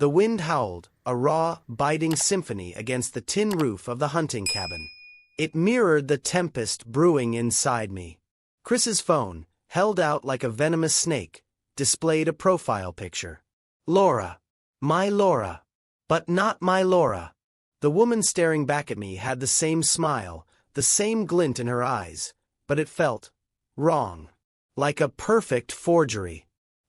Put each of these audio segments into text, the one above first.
The wind howled, a raw, biting symphony against the tin roof of the hunting cabin. It mirrored the tempest brewing inside me. Chris's phone, held out like a venomous snake, displayed a profile picture. Laura. My Laura. But not my Laura. The woman staring back at me had the same smile, the same glint in her eyes, but it felt wrong. Like a perfect forgery.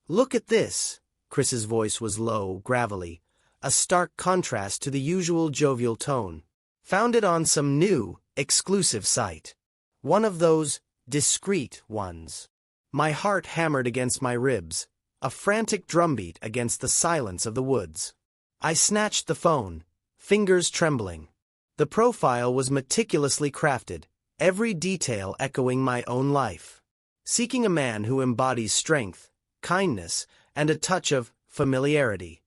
Look at this. Chris's voice was low, gravelly, a stark contrast to the usual jovial tone. Found it on some new, exclusive site. One of those discreet ones. My heart hammered against my ribs, a frantic drumbeat against the silence of the woods. I snatched the phone, fingers trembling. The profile was meticulously crafted, every detail echoing my own life. Seeking a man who embodies strength, kindness, and a touch of familiarity.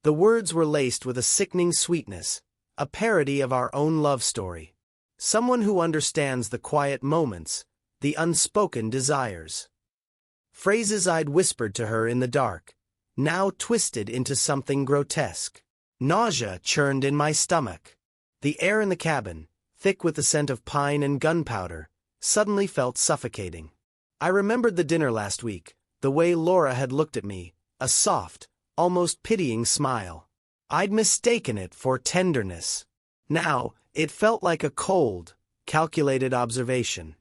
The words were laced with a sickening sweetness, a parody of our own love story. Someone who understands the quiet moments, the unspoken desires. Phrases I'd whispered to her in the dark, now twisted into something grotesque. Nausea churned in my stomach. The air in the cabin, thick with the scent of pine and gunpowder, suddenly felt suffocating. I remembered the dinner last week, the way Laura had looked at me, a soft, almost pitying smile. I'd mistaken it for tenderness. Now, it felt like a cold, calculated observation.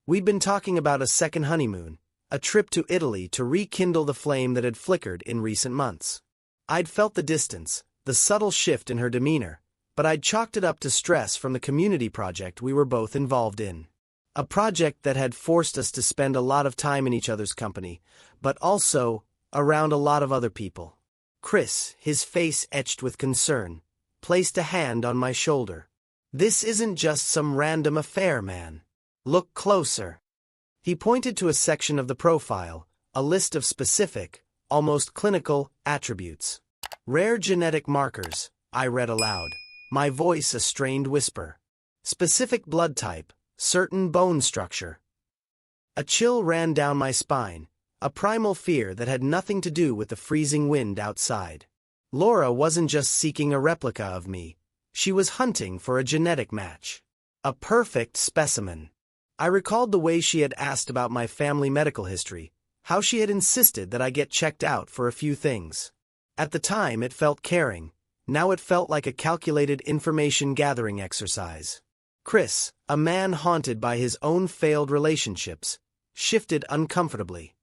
We'd been talking about a second honeymoon, a trip to Italy to rekindle the flame that had flickered in recent months. I'd felt the distance, the subtle shift in her demeanor, but I'd chalked it up to stress from the community project we were both involved in. A project that had forced us to spend a lot of time in each other's company, but also around a lot of other people. Chris, his face etched with concern, placed a hand on my shoulder. This isn't just some random affair, man. Look closer. He pointed to a section of the profile, a list of specific, almost clinical, attributes. Rare genetic markers, I read aloud, my voice a strained whisper. Specific blood type, certain bone structure. A chill ran down my spine, a primal fear that had nothing to do with the freezing wind outside. Laura wasn't just seeking a replica of me, she was hunting for a genetic match. A perfect specimen. I recalled the way she had asked about my family medical history, how she had insisted that I get checked out for a few things. At the time it felt caring, now it felt like a calculated information-gathering exercise. Chris, a man haunted by his own failed relationships, shifted uncomfortably.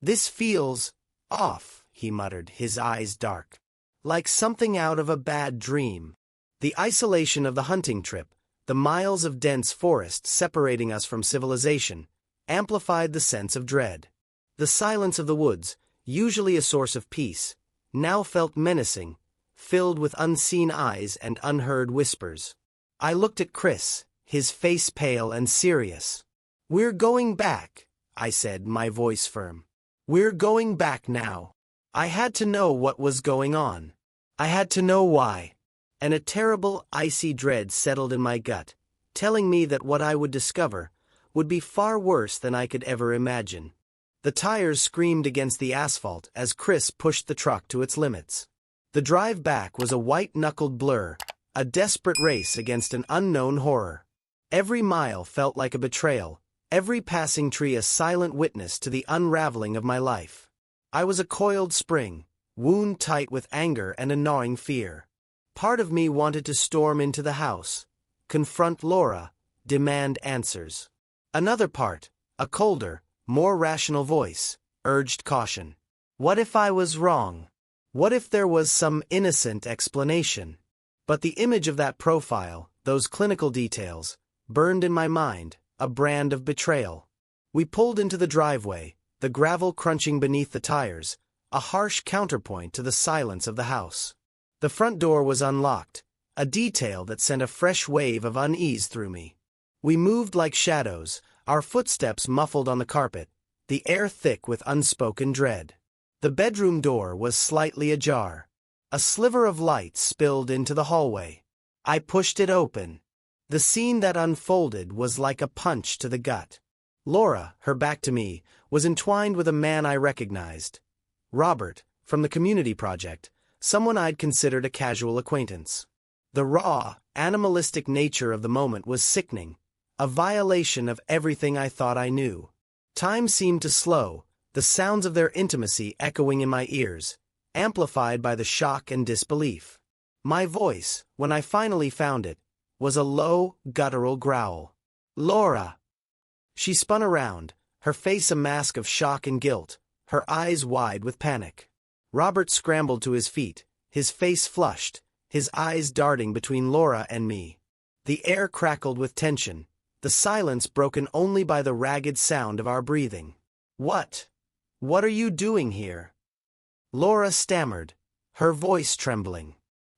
This feels off, he muttered, his eyes dark. Like something out of a bad dream. The isolation of the hunting trip, the miles of dense forest separating us from civilization, amplified the sense of dread. The silence of the woods, usually a source of peace, now felt menacing, filled with unseen eyes and unheard whispers. I looked at Chris, his face pale and serious. "We're going back," I said, my voice firm. "We're going back now." I had to know what was going on. I had to know why. And a terrible, icy dread settled in my gut, telling me that what I would discover would be far worse than I could ever imagine. The tires screamed against the asphalt as Chris pushed the truck to its limits. The drive back was a white-knuckled blur, a desperate race against an unknown horror. Every mile felt like a betrayal, every passing tree a silent witness to the unraveling of my life. I was a coiled spring, wound tight with anger and a gnawing fear. Part of me wanted to storm into the house, confront Laura, demand answers. Another part, a colder, more rational voice, urged caution. What if I was wrong? What if there was some innocent explanation? But the image of that profile, those clinical details, burned in my mind, a brand of betrayal. We pulled into the driveway, the gravel crunching beneath the tires, a harsh counterpoint to the silence of the house. The front door was unlocked, a detail that sent a fresh wave of unease through me. We moved like shadows, our footsteps muffled on the carpet, the air thick with unspoken dread. The bedroom door was slightly ajar. A sliver of light spilled into the hallway. I pushed it open. The scene that unfolded was like a punch to the gut. Laura, her back to me, was entwined with a man I recognized. Robert, from the community project, someone I'd considered a casual acquaintance. The raw, animalistic nature of the moment was sickening, a violation of everything I thought I knew. Time seemed to slow, the sounds of their intimacy echoing in my ears, amplified by the shock and disbelief. My voice, when I finally found it, was a low, guttural growl. "Laura!" She spun around, her face a mask of shock and guilt, her eyes wide with panic. Robert scrambled to his feet, his face flushed, his eyes darting between Laura and me. The air crackled with tension, the silence broken only by the ragged sound of our breathing. What are you doing here?" Laura stammered, her voice trembling.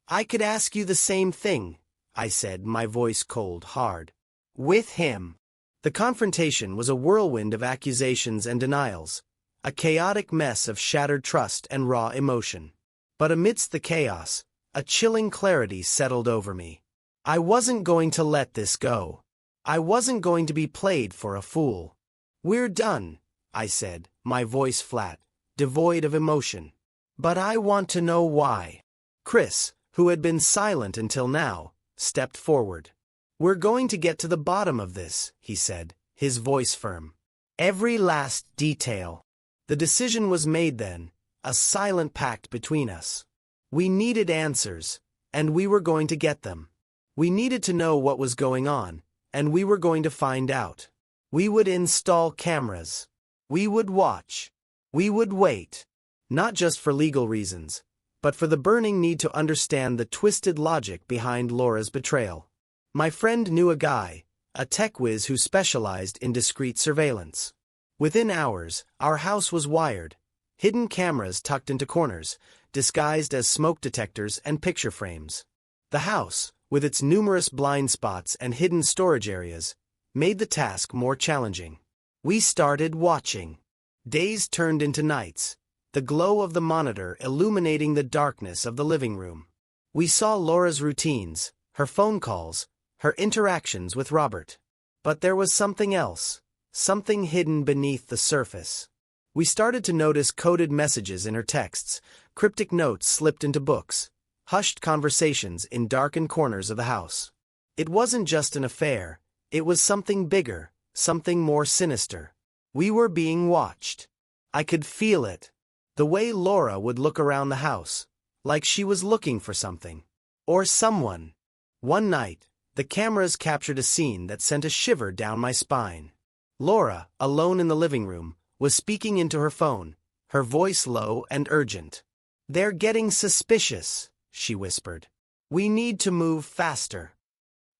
"I could ask you the same thing," I said, my voice cold, hard. "With him." The confrontation was a whirlwind of accusations and denials, a chaotic mess of shattered trust and raw emotion. But amidst the chaos, a chilling clarity settled over me. I wasn't going to let this go. I wasn't going to be played for a fool. "We're done," I said, my voice flat, devoid of emotion. "But I want to know why." Chris, who had been silent until now, stepped forward. "We're going to get to the bottom of this," he said, his voice firm. "Every last detail." The decision was made then, a silent pact between us. We needed answers, and we were going to get them. We needed to know what was going on, and we were going to find out. We would install cameras. We would watch. We would wait. Not just for legal reasons, but for the burning need to understand the twisted logic behind Laura's betrayal. My friend knew a guy, a tech whiz who specialized in discreet surveillance. Within hours, our house was wired, hidden cameras tucked into corners, disguised as smoke detectors and picture frames. The house, with its numerous blind spots and hidden storage areas, made the task more challenging. We started watching. Days turned into nights, the glow of the monitor illuminating the darkness of the living room. We saw Laura's routines, her phone calls, her interactions with Robert. But there was something else, something hidden beneath the surface. We started to notice coded messages in her texts, cryptic notes slipped into books, hushed conversations in darkened corners of the house. It wasn't just an affair, it was something bigger, something more sinister. We were being watched. I could feel it. The way Laura would look around the house, like she was looking for something. Or someone. One night, the cameras captured a scene that sent a shiver down my spine. Laura, alone in the living room, was speaking into her phone, her voice low and urgent. "They're getting suspicious," she whispered. "We need to move faster."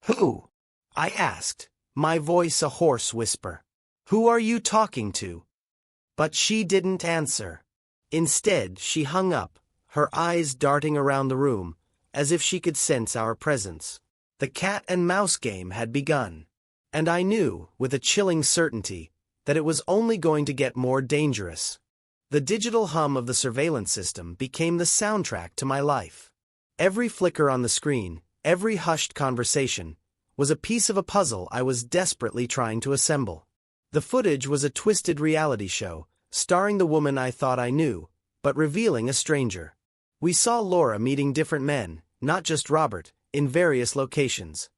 "Who?" I asked, my voice a hoarse whisper. "Who are you talking to?" But she didn't answer. Instead, she hung up, her eyes darting around the room, as if she could sense our presence. The cat and mouse game had begun. And I knew, with a chilling certainty, that it was only going to get more dangerous. The digital hum of the surveillance system became the soundtrack to my life. Every flicker on the screen, every hushed conversation, was a piece of a puzzle I was desperately trying to assemble. The footage was a twisted reality show, starring the woman I thought I knew, but revealing a stranger. We saw Laura meeting different men, not just Robert, in various locations.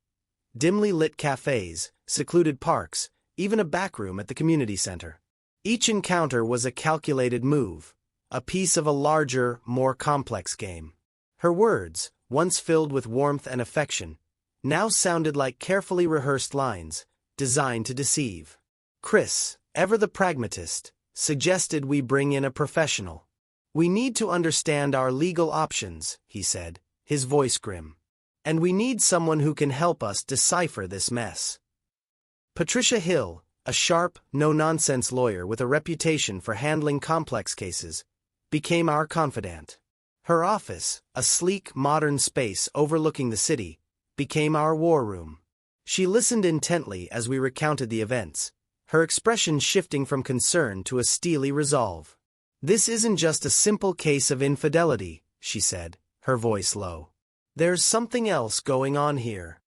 Dimly lit cafes, secluded parks, even a back room at the community center. Each encounter was a calculated move, a piece of a larger, more complex game. Her words, once filled with warmth and affection, now sounded like carefully rehearsed lines, designed to deceive. Chris, ever the pragmatist, suggested we bring in a professional. "We need to understand our legal options," he said, his voice grim. "And we need someone who can help us decipher this mess." Patricia Hill, a sharp, no-nonsense lawyer with a reputation for handling complex cases, became our confidant. Her office, a sleek, modern space overlooking the city, became our war room. She listened intently as we recounted the events, her expression shifting from concern to a steely resolve. "This isn't just a simple case of infidelity," she said, her voice low. "There's something else going on here."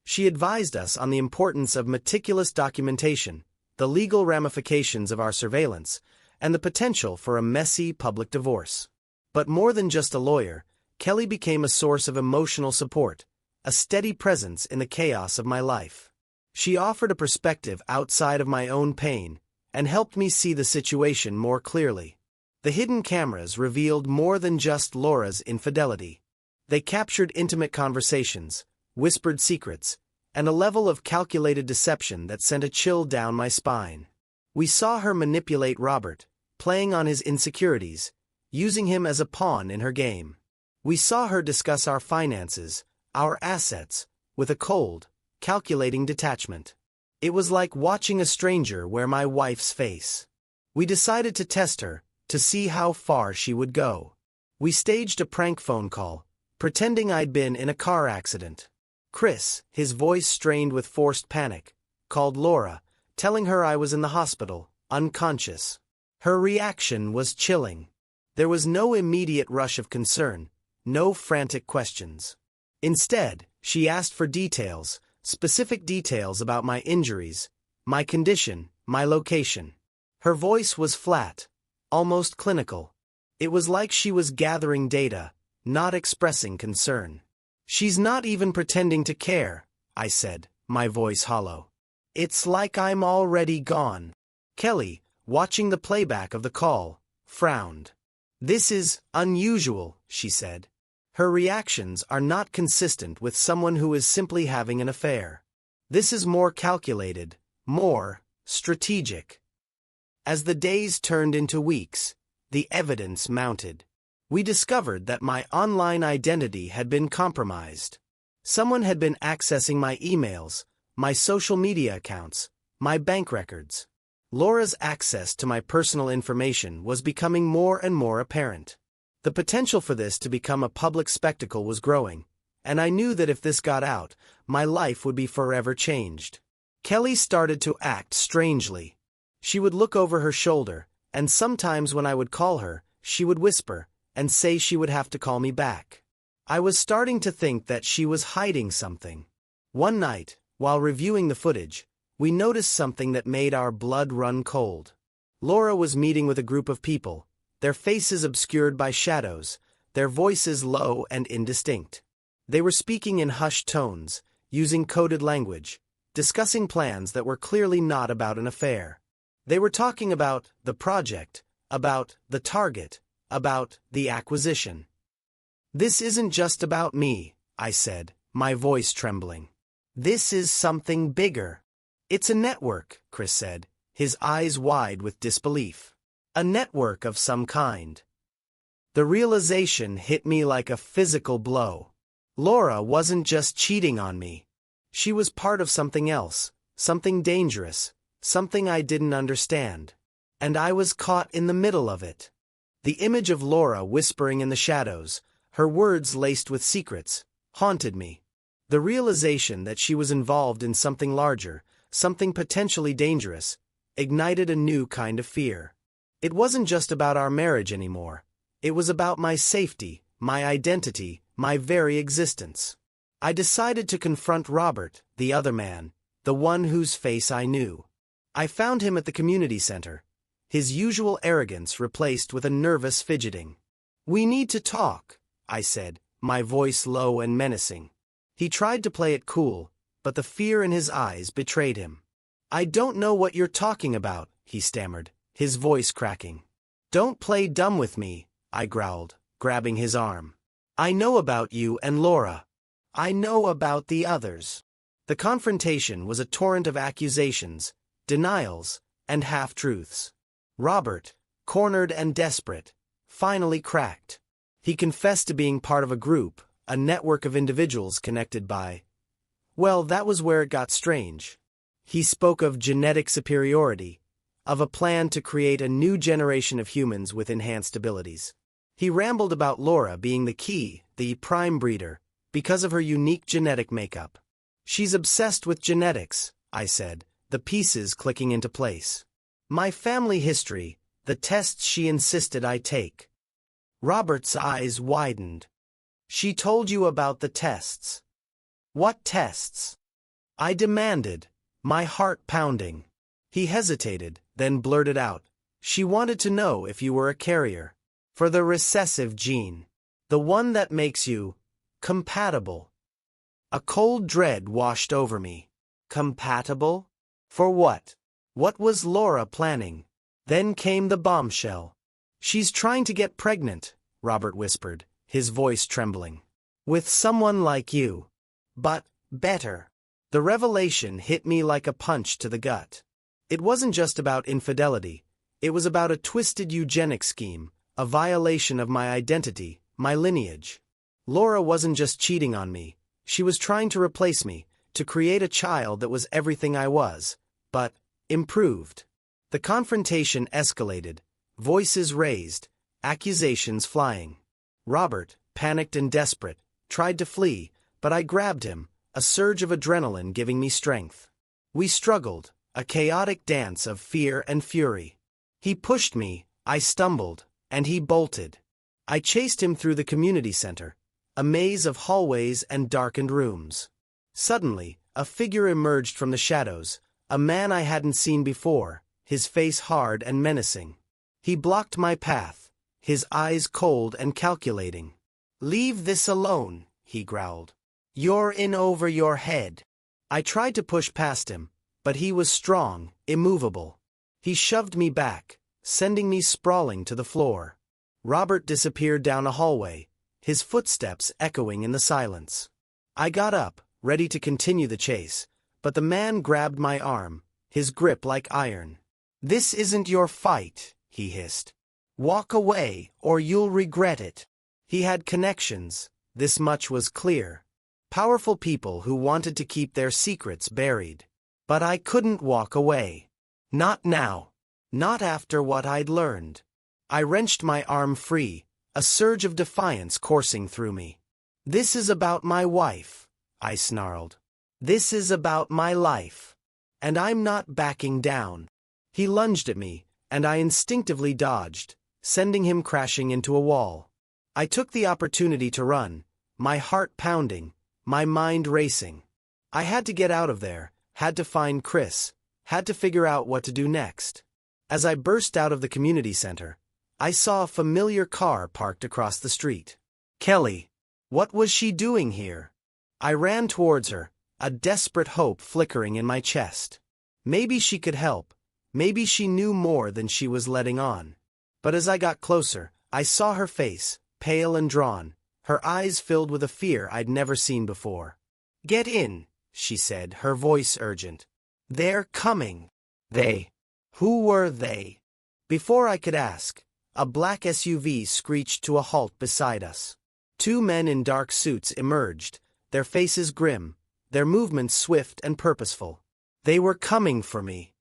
She advised us on the importance of meticulous documentation, the legal ramifications of our surveillance, and the potential for a messy public divorce. But more than just a lawyer, Kelly became a source of emotional support, a steady presence in the chaos of my life. She offered a perspective outside of my own pain, and helped me see the situation more clearly. The hidden cameras revealed more than just Laura's infidelity. They captured intimate conversations, whispered secrets, and a level of calculated deception that sent a chill down my spine. We saw her manipulate Robert, playing on his insecurities, using him as a pawn in her game. We saw her discuss our finances, our assets, with a cold, calculating detachment. It was like watching a stranger wear my wife's face. We decided to test her, to see how far she would go. We staged a prank phone call, pretending I'd been in a car accident. Chris, his voice strained with forced panic, called Laura, telling her I was in the hospital, unconscious. Her reaction was chilling. There was no immediate rush of concern, no frantic questions. Instead, she asked for details, specific details about my injuries, my condition, my location. Her voice was flat, almost clinical. It was like she was gathering data, not expressing concern. "She's not even pretending to care," I said, my voice hollow. "It's like I'm already gone." Kelly, watching the playback of the call, frowned. "This is unusual," she said. "Her reactions are not consistent with someone who is simply having an affair. This is more calculated, more strategic." As the days turned into weeks, the evidence mounted. We discovered that my online identity had been compromised. Someone had been accessing my emails, my social media accounts, my bank records. Laura's access to my personal information was becoming more and more apparent. The potential for this to become a public spectacle was growing, and I knew that if this got out, my life would be forever changed. Kelly started to act strangely. She would look over her shoulder, and sometimes when I would call her, she would whisper, and say she would have to call me back. I was starting to think that she was hiding something. One night, while reviewing the footage, we noticed something that made our blood run cold. Laura was meeting with a group of people, their faces obscured by shadows, their voices low and indistinct. They were speaking in hushed tones, using coded language, discussing plans that were clearly not about an affair. They were talking about the project, about the target, about the acquisition. "This isn't just about me," I said, my voice trembling. "This is something bigger." "It's a network," Chris said, his eyes wide with disbelief. "A network of some kind." The realization hit me like a physical blow. Laura wasn't just cheating on me. She was part of something else, something dangerous, something I didn't understand. And I was caught in the middle of it. The image of Laura whispering in the shadows, her words laced with secrets, haunted me. The realization that she was involved in something larger, something potentially dangerous, ignited a new kind of fear. It wasn't just about our marriage anymore. It was about my safety, my identity, my very existence. I decided to confront Robert, the other man, the one whose face I knew. I found him at the community center, his usual arrogance replaced with a nervous fidgeting. "We need to talk," I said, my voice low and menacing. He tried to play it cool, but the fear in his eyes betrayed him. "I don't know what you're talking about," he stammered, his voice cracking. "Don't play dumb with me," I growled, grabbing his arm. "I know about you and Laura. I know about the others." The confrontation was a torrent of accusations, denials, and half-truths. Robert, cornered and desperate, finally cracked. He confessed to being part of a group, a network of individuals connected by... Well, that was where it got strange. He spoke of genetic superiority, of a plan to create a new generation of humans with enhanced abilities. He rambled about Laura being the key, the prime breeder, because of her unique genetic makeup. "She's obsessed with genetics," I said, the pieces clicking into place. "My family history, the tests she insisted I take." Robert's eyes widened. "She told you about the tests." "What tests?" I demanded, my heart pounding. He hesitated, then blurted out, "She wanted to know if you were a carrier. For the recessive gene." The one that makes you compatible. A cold dread washed over me. Compatible? For what? What was Laura planning? Then came the bombshell. She's trying to get pregnant, Robert whispered, his voice trembling. With someone like you. But better. The revelation hit me like a punch to the gut. It wasn't just about infidelity. It was about a twisted eugenic scheme, a violation of my identity, my lineage. Laura wasn't just cheating on me. She was trying to replace me, to create a child that was everything I was, but improved. The confrontation escalated, voices raised, accusations flying. Robert, panicked and desperate, tried to flee, but I grabbed him, a surge of adrenaline giving me strength. We struggled, a chaotic dance of fear and fury. He pushed me, I stumbled, and he bolted. I chased him through the community center, a maze of hallways and darkened rooms. Suddenly, a figure emerged from the shadows, a man I hadn't seen before, his face hard and menacing. He blocked my path, his eyes cold and calculating. "Leave this alone," he growled. "You're in over your head." I tried to push past him, but he was strong, immovable. He shoved me back, sending me sprawling to the floor. Robert disappeared down a hallway, his footsteps echoing in the silence. I got up, ready to continue the chase, but the man grabbed my arm, his grip like iron. "This isn't your fight," he hissed. "Walk away, or you'll regret it." He had connections, this much was clear. Powerful people who wanted to keep their secrets buried. But I couldn't walk away. Not now. Not after what I'd learned. I wrenched my arm free, a surge of defiance coursing through me. "This is about my wife," I snarled. "This is about my life. And I'm not backing down." He lunged at me, and I instinctively dodged, sending him crashing into a wall. I took the opportunity to run, my heart pounding, my mind racing. I had to get out of there, had to find Chris, had to figure out what to do next. As I burst out of the community center, I saw a familiar car parked across the street. Kelly. What was she doing here? I ran towards her, a desperate hope flickering in my chest. Maybe she could help. Maybe she knew more than she was letting on. But as I got closer, I saw her face, pale and drawn, her eyes filled with a fear I'd never seen before. "Get in," she said, her voice urgent. "They're coming." They. Who were they? Before I could ask, a black SUV screeched to a halt beside us. Two men in dark suits emerged, their faces grim, their movements swift and purposeful. They were coming for me.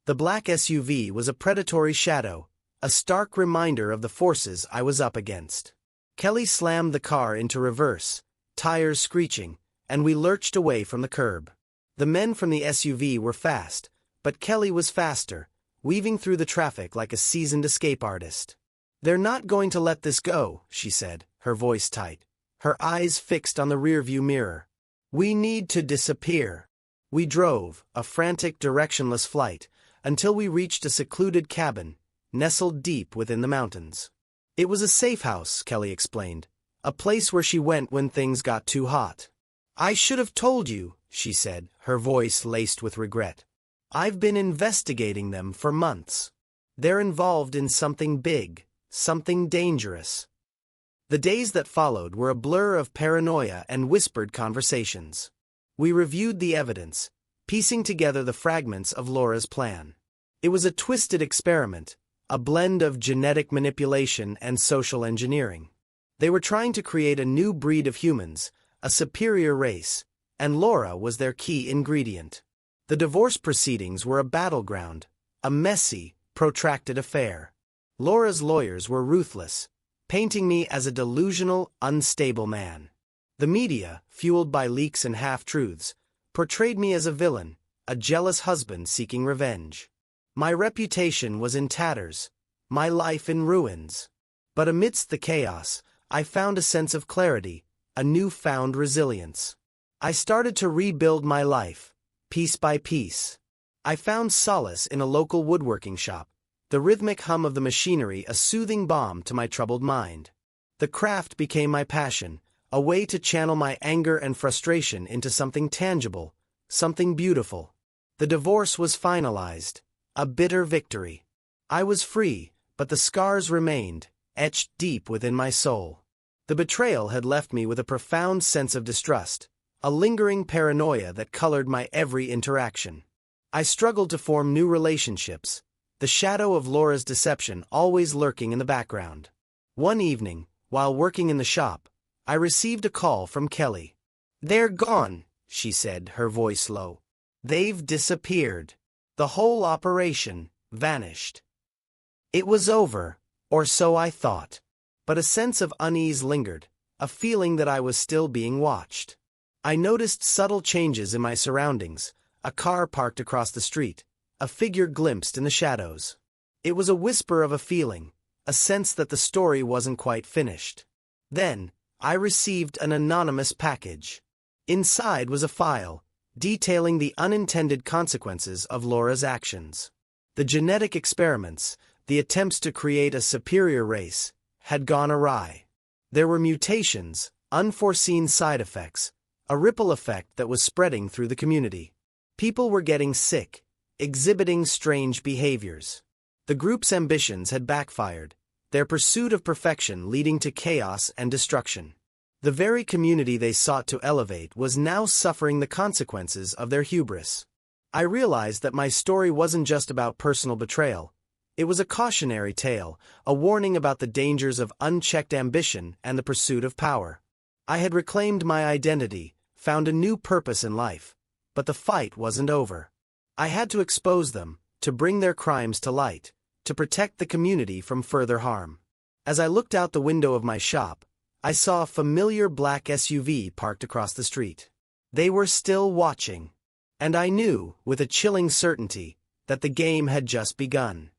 The black SUV was a predatory shadow, a stark reminder of the forces I was up against. Kelly slammed the car into reverse, tires screeching, and we lurched away from the curb. The men from the SUV were fast, but Kelly was faster, weaving through the traffic like a seasoned escape artist. "They're not going to let this go," she said, her voice tight, her eyes fixed on the rearview mirror. "We need to disappear." We drove, a frantic, directionless flight, until we reached a secluded cabin, nestled deep within the mountains. It was a safe house, Kelly explained, a place where she went when things got too hot. "I should have told you," she said, her voice laced with regret. "I've been investigating them for months. They're involved in something big, something dangerous." The days that followed were a blur of paranoia and whispered conversations. We reviewed the evidence, piecing together the fragments of Laura's plan. It was a twisted experiment, a blend of genetic manipulation and social engineering. They were trying to create a new breed of humans, a superior race, and Laura was their key ingredient. The divorce proceedings were a battleground, a messy, protracted affair. Laura's lawyers were ruthless, painting me as a delusional, unstable man. The media, fueled by leaks and half-truths, portrayed me as a villain, a jealous husband seeking revenge. My reputation was in tatters, my life in ruins. But amidst the chaos, I found a sense of clarity, a newfound resilience. I started to rebuild my life, piece by piece. I found solace in a local woodworking shop, the rhythmic hum of the machinery a soothing balm to my troubled mind. The craft became my passion, a way to channel my anger and frustration into something tangible, something beautiful. The divorce was finalized, a bitter victory. I was free, but the scars remained, etched deep within my soul. The betrayal had left me with a profound sense of distrust, a lingering paranoia that colored my every interaction. I struggled to form new relationships, the shadow of Laura's deception always lurking in the background. One evening, while working in the shop, I received a call from Kelly. "They're gone," she said, her voice low. "They've disappeared. The whole operation vanished." It was over, or so I thought. But a sense of unease lingered, a feeling that I was still being watched. I noticed subtle changes in my surroundings, a car parked across the street, a figure glimpsed in the shadows. It was a whisper of a feeling, a sense that the story wasn't quite finished. Then, I received an anonymous package. Inside was a file, detailing the unintended consequences of Laura's actions. The genetic experiments, the attempts to create a superior race, had gone awry. There were mutations, unforeseen side effects, a ripple effect that was spreading through the community. People were getting sick, exhibiting strange behaviors. The group's ambitions had backfired, their pursuit of perfection leading to chaos and destruction. The very community they sought to elevate was now suffering the consequences of their hubris. I realized that my story wasn't just about personal betrayal. It was a cautionary tale, a warning about the dangers of unchecked ambition and the pursuit of power. I had reclaimed my identity, found a new purpose in life, but the fight wasn't over. I had to expose them, to bring their crimes to light, to protect the community from further harm. As I looked out the window of my shop, I saw a familiar black SUV parked across the street. They were still watching. And I knew, with a chilling certainty, that the game had just begun.